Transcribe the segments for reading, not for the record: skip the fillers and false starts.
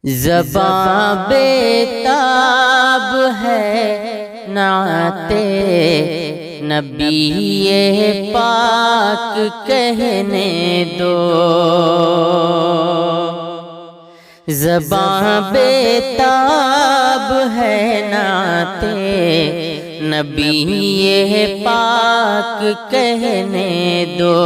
زباں بےتاب ہے نعت نبی پاک کہنے دو، زباں بےتاب ہے نعت نبی پاک کہنے دو،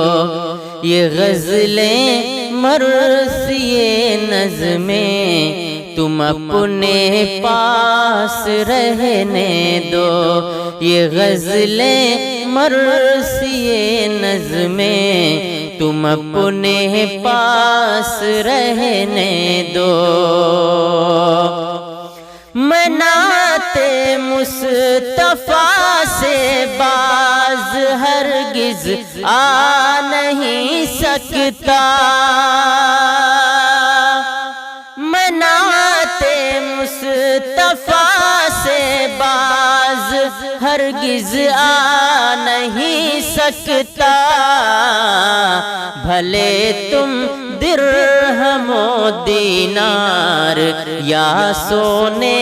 یہ غزلیں مرثیے نظمیں تم اپنے پاس رہنے دو، یہ غزلیں مرثیے نظمیں تم اپنے پاس رہنے دو، میں نعت مصطفیٰ سے باز ہرگز آ نہیں سکتا، میں نعت مصطفیٰ سے باز ہرگز آ نہیں سکتا، بھلے تم درہم و دینار یا سونے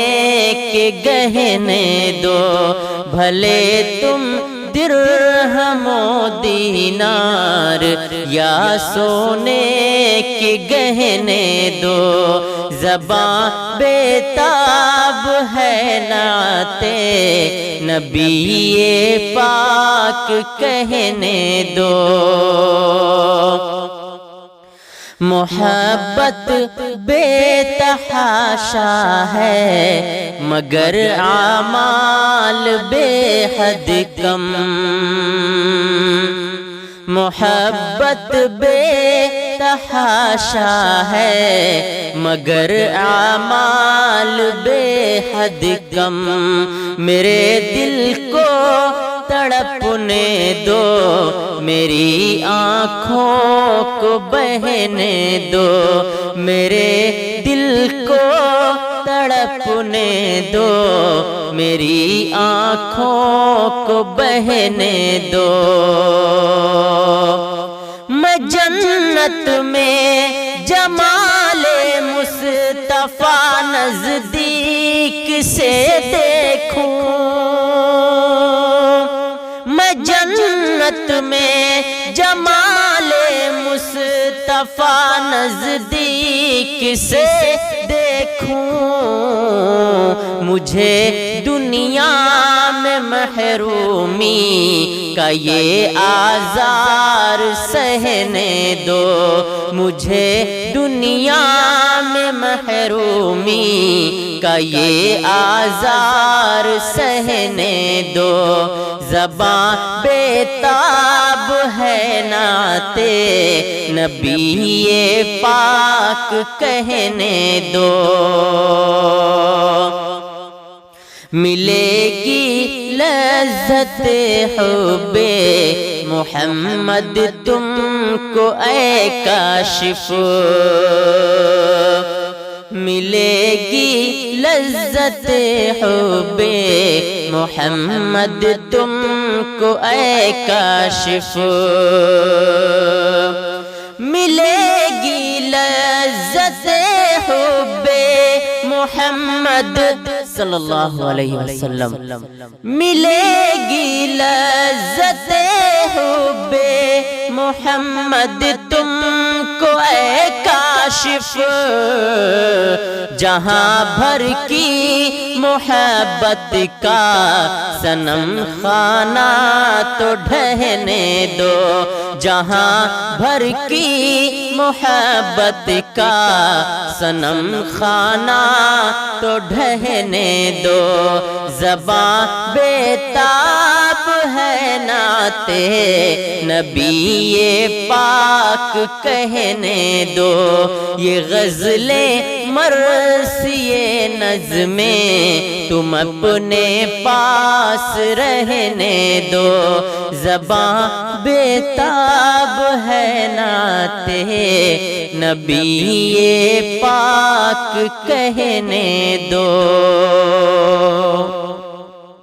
کے گہنے دو، بھلے تم درہم و دینار یا سونے کے گہنے دو، زباں بےتاب ہے نعت نبی پاک کہنے دو، محبت بے تحاشا ہے مگر اعمال بے حد کم، محبت بے تحاشا ہے مگر اعمال بے حد کم، میرے دل کو تڑپنے دو، میری آنکھوں کو بہنے دو، میرے دل کو تڑپنے دو، میری آنکھوں کو بہنے دو، میں جنت میں جمال مصطفیٰ نزدیک سے دیکھوں، میں جنت میں جمال مصطفیٰ نزدیک سے دیکھوں، مجھے دنیا میں محرومی کا یہ آزار سہنے دو، مجھے دنیا میں محرومی کا یہ آزار سہنے دو، زباں بےتاب ہے نعت نبی پاک کہنے دو، ملے گی لذت حب محمد تم کو اے کاشف، ملے گی لذت حب محمد تم کو اے کاشف، ملے گی لذت حب محمد صلی اللہ علیہ وسلم، ملے گی لذت حب محمد تم کو اے کاشف، جہاں بھر کی محبت کا صنم خانہ تو ڈھہنے دو، جہاں بھر کی محبت کا صنم خانہ تو ڈھہنے دو، زباں بےتاب ہے نعت نبی پاک کہنے دو، یہ غزلیں مرثیے نظمیں تم اپنے پاس رہنے دو، زباں بےتاب ہے نعت نبی پاک کہنے دو۔